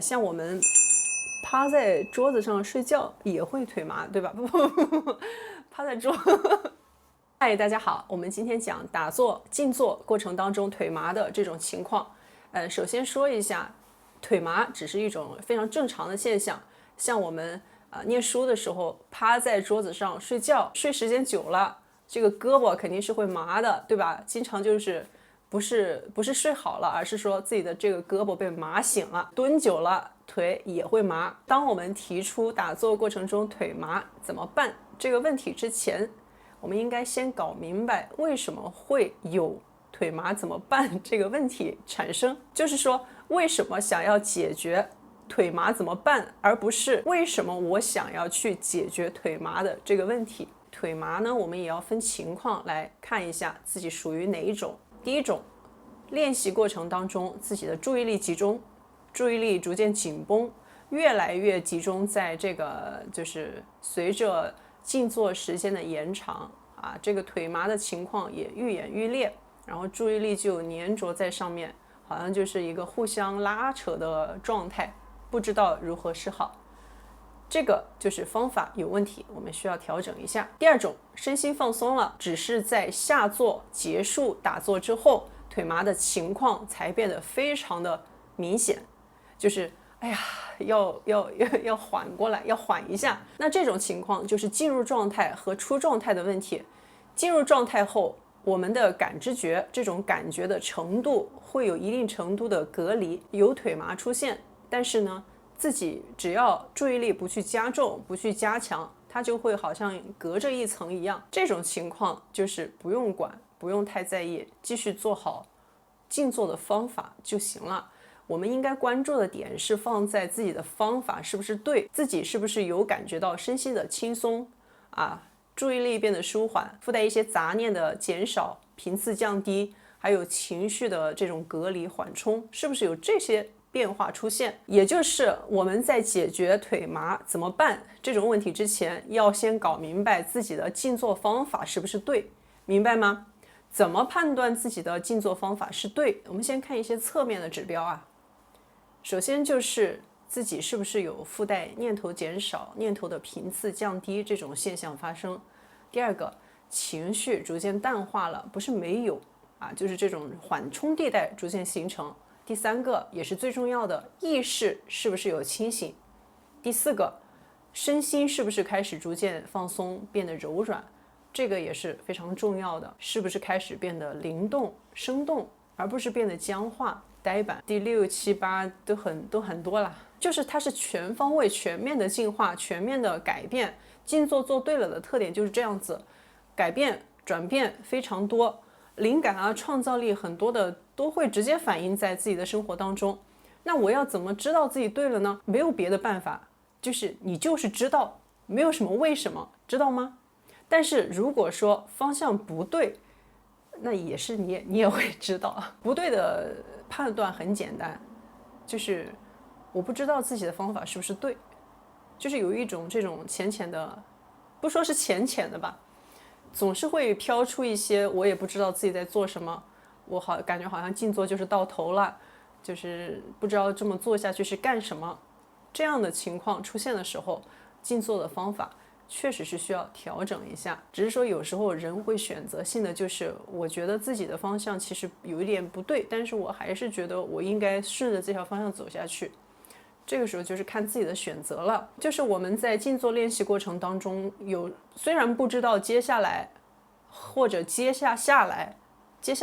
像我们趴在桌子上睡觉也会腿麻，对吧？不，趴在桌。嗨，大家好，我们今天讲打坐、静坐过程当中腿麻的这种情况。首先说一下，腿麻只是一种非常正常的现象。像我们念书的时候，趴在桌子上睡觉，睡时间久了，这个胳膊肯定是会麻的，对吧？经常就是不是睡好了，而是说自己的这个胳膊被麻醒了，蹲久了腿也会麻。当我们提出打坐过程中腿麻怎么办这个问题之前，我们应该先搞明白为什么会有腿麻怎么办这个问题产生，就是说为什么想要解决腿麻怎么办，而不是为什么我想要去解决腿麻的这个问题。腿麻呢，我们也要分情况来看一下自己属于哪一种。第一种，练习过程当中自己的注意力集中，注意力逐渐紧绷，越来越集中在这个就是随着静坐时间的延长啊，这个腿麻的情况也愈演愈烈，然后注意力就粘着在上面，好像就是一个互相拉扯的状态，不知道如何是好。这个就是方法有问题，我们需要调整一下。第二种，身心放松了，只是在下坐结束打坐之后，腿麻的情况才变得非常的明显，就是哎呀，要缓过来，要缓一下。那这种情况就是进入状态和出状态的问题。进入状态后，我们的感知觉这种感觉的程度会有一定程度的隔离，有腿麻出现，但是呢，自己只要注意力不去加重，不去加强，它就会好像隔着一层一样。这种情况就是不用管，不用太在意，继续做好静坐的方法就行了。我们应该关注的点是放在自己的方法是不是对，自己是不是有感觉到身心的轻松啊，注意力变得舒缓，附带一些杂念的减少，频次降低，还有情绪的这种隔离缓冲，是不是有这些变化出现？也就是我们在解决腿麻怎么办这种问题之前，要先搞明白自己的静坐方法是不是对，明白吗？怎么判断自己的静坐方法是对？我们先看一些侧面的指标啊。首先就是自己是不是有附带念头减少、念头的频次降低这种现象发生。第二个，情绪逐渐淡化了，不是没有啊，就是这种缓冲地带逐渐形成。第三个也是最重要的，意识是不是有清醒。第四个，身心是不是开始逐渐放松，变得柔软，这个也是非常重要的，是不是开始变得灵动、生动，而不是变得僵化、呆板。第6、7、8都很多了，就是它是全方位、全面的进化、全面的改变。静坐做对了的特点就是这样子，改变、转变非常多，灵感啊、创造力很多的都会直接反映在自己的生活当中。那我要怎么知道自己对了呢？没有别的办法，就是你就是知道，没有什么为什么，知道吗？但是如果说方向不对，那也是你也会知道。不对的判断很简单，就是我不知道自己的方法是不是对，就是有一种这种浅浅的，不说是浅浅的吧，总是会飘出一些我也不知道自己在做什么，我感觉好像静坐就是到头了，就是不知道这么做下去是干什么。这样的情况出现的时候，静坐的方法确实是需要调整一下。只是说有时候人会选择性的，就是我觉得自己的方向其实有一点不对，但是我还是觉得我应该顺着这条方向走下去。这个时候就是看自己的选择了。就是我们在静坐练习过程当中，虽然不知道接下来或者接下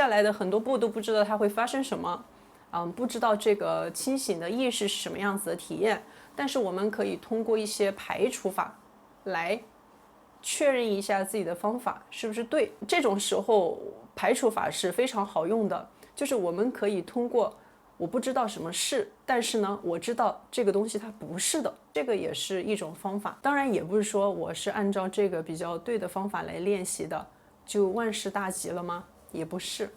来的很多步都不知道它会发生什么，不知道这个清醒的意识是什么样子的体验，但是我们可以通过一些排除法来确认一下自己的方法是不是对。这种时候排除法是非常好用的，就是我们可以通过我不知道什么是，但是呢，我知道这个东西它不是的，这个也是一种方法。当然，也不是说我是按照这个比较对的方法来练习的，就万事大吉了吗？也不是。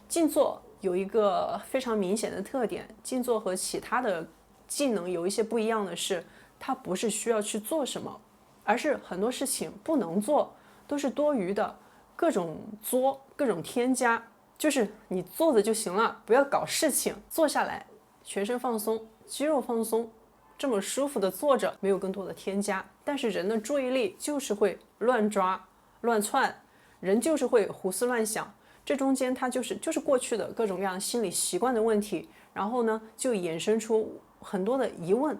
静坐有一个非常明显的特点，静坐和其他的技能有一些不一样的是，它不是需要去做什么，而是很多事情不能做，都是多余的，各种作，各种添加。就是你坐着就行了，不要搞事情，坐下来，全身放松，肌肉放松，这么舒服的坐着，没有更多的添加。但是人的注意力就是会乱抓乱窜，人就是会胡思乱想，这中间它就是过去的各种各样心理习惯的问题，然后呢就衍生出很多的疑问。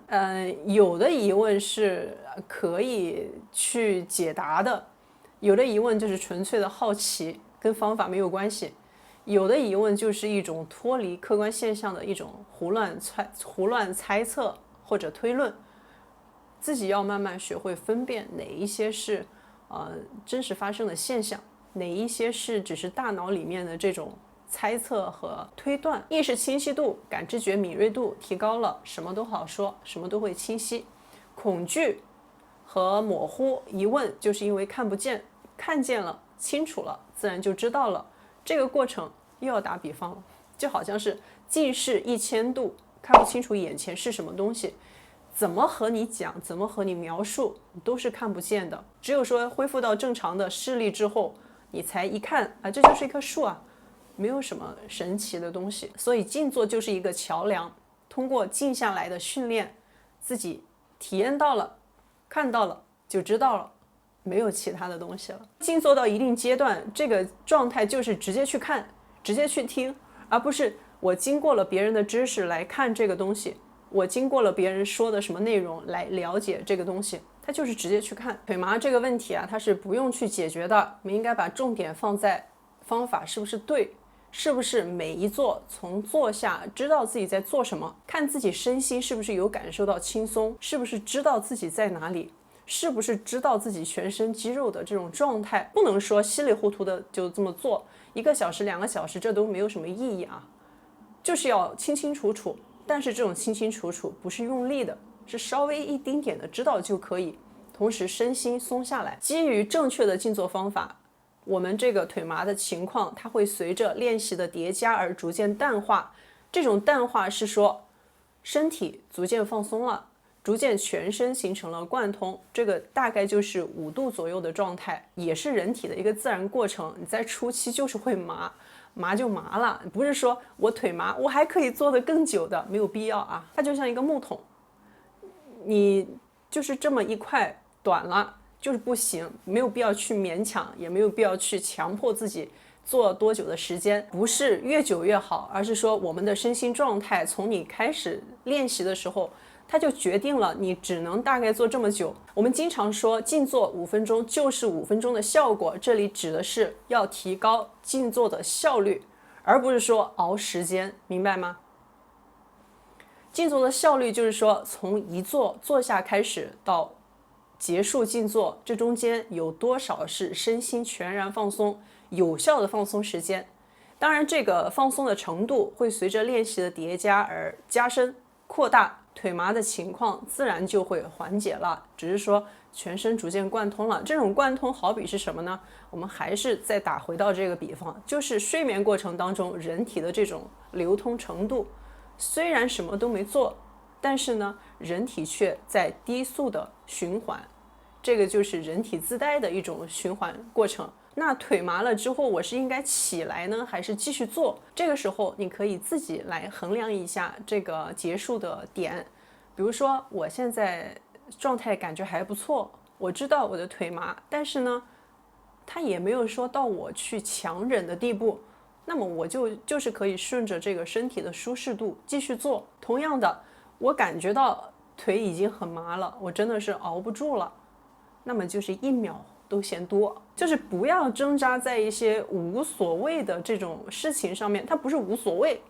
有的疑问是可以去解答的，有的疑问就是纯粹的好奇，跟方法没有关系。有的疑问就是一种脱离客观现象的一种胡乱猜测或者推论，自己要慢慢学会分辨哪一些是真实发生的现象，哪一些是只是大脑里面的这种猜测和推断。意识清晰度、感知觉敏锐度提高了，什么都好说，什么都会清晰。恐惧和模糊疑问就是因为看不见，看见了清楚了自然就知道了。这个过程又要打比方了，就好像是近视1000度，看不清楚眼前是什么东西，怎么和你讲，怎么和你描述都是看不见的。只有说恢复到正常的视力之后，你才一看啊，这就是一棵树啊，没有什么神奇的东西。所以静坐就是一个桥梁，通过静下来的训练，自己体验到了，看到了就知道了，没有其他的东西了。静坐到一定阶段，这个状态就是直接去看，直接去听，而不是我经过了别人的知识来看这个东西，我经过了别人说的什么内容来了解这个东西，它就是直接去看。腿麻这个问题啊，它是不用去解决的，我们应该把重点放在方法是不是对，是不是每一坐从坐下知道自己在做什么，看自己身心是不是有感受到轻松，是不是知道自己在哪里，是不是知道自己全身肌肉的这种状态。不能说稀里糊涂的就这么做1个小时2个小时，这都没有什么意义啊，就是要清清楚楚。但是这种清清楚楚不是用力的，是稍微一丁点的知道就可以，同时身心松下来。基于正确的静坐方法，我们这个腿麻的情况，它会随着练习的叠加而逐渐淡化。这种淡化是说身体逐渐放松了，逐渐全身形成了贯通，这个大概就是5度左右的状态，也是人体的一个自然过程。你在初期就是会麻，麻就麻了，不是说我腿麻我还可以做得更久的，没有必要啊。它就像一个木桶，你就是这么一块短了就是不行，没有必要去勉强，也没有必要去强迫自己做多久的时间，不是越久越好，而是说我们的身心状态从你开始练习的时候，它就决定了你只能大概做这么久。我们经常说静坐5分钟就是5分钟的效果，这里指的是要提高静坐的效率，而不是说熬时间，明白吗？静坐的效率就是说从一坐下开始到结束静坐，这中间有多少是身心全然放松，有效的放松时间。当然这个放松的程度会随着练习的叠加而加深扩大，腿麻的情况自然就会缓解了，只是说全身逐渐贯通了。这种贯通好比是什么呢？我们还是再打回到这个比方，就是睡眠过程当中人体的这种流通程度，虽然什么都没做，但是呢人体却在低速的循环，这个就是人体自带的一种循环过程。那腿麻了之后，我是应该起来呢，还是继续做？这个时候你可以自己来衡量一下这个结束的点。比如说我现在状态感觉还不错，我知道我的腿麻，但是呢它也没有说到我去强忍的地步，那么我就是可以顺着这个身体的舒适度继续做。同样的，我感觉到腿已经很麻了，我真的是熬不住了，那么就是1秒都嫌多，就是不要挣扎在一些无所谓的这种事情上面。它不是无所谓，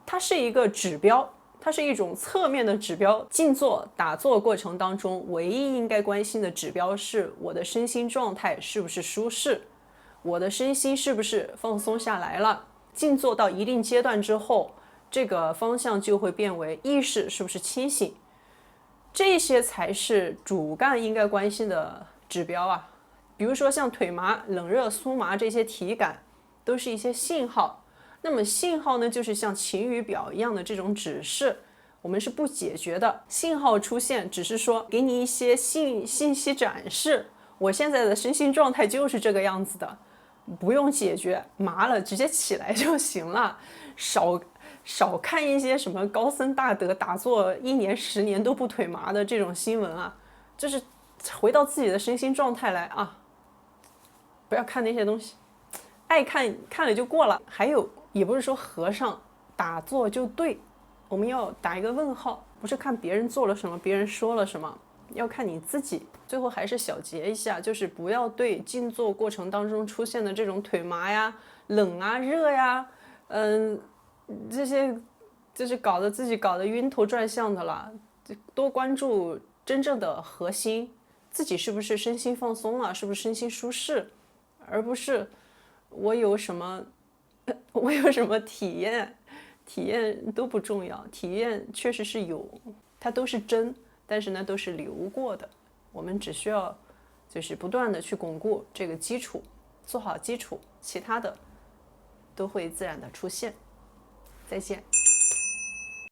它是一个指标，它是一种侧面的指标。静坐打坐过程当中，唯一应该关心的指标是我的身心状态是不是舒适，我的身心是不是放松下来了。静坐到一定阶段之后，这个方向就会变为意识是不是清醒，这些才是主干应该关心的指标啊。比如说像腿麻、冷热、酥麻这些体感都是一些信号，那么信号呢就是像晴雨表一样的这种指示，我们是不解决的。信号出现只是说给你一些信息展示，我现在的身心状态就是这个样子的，不用解决，麻了直接起来就行了，少看一些什么高僧大德打坐1年10年都不腿麻的这种新闻啊，就是回到自己的身心状态来啊，不要看那些东西，爱看看了就过了。还有，也不是说和尚打坐就对，我们要打一个问号，不是看别人做了什么，别人说了什么，要看你自己。最后还是小结一下，就是不要对静坐过程当中出现的这种腿麻呀、冷啊、热呀，这些就是自己搞得晕头转向的了。多关注真正的核心，自己是不是身心放松了，是不是身心舒适，而不是我有什么体验，体验都不重要。体验确实是有，它都是真，但是呢都是流过的。我们只需要就是不断的去巩固这个基础，做好基础，其他的都会自然的出现。再见。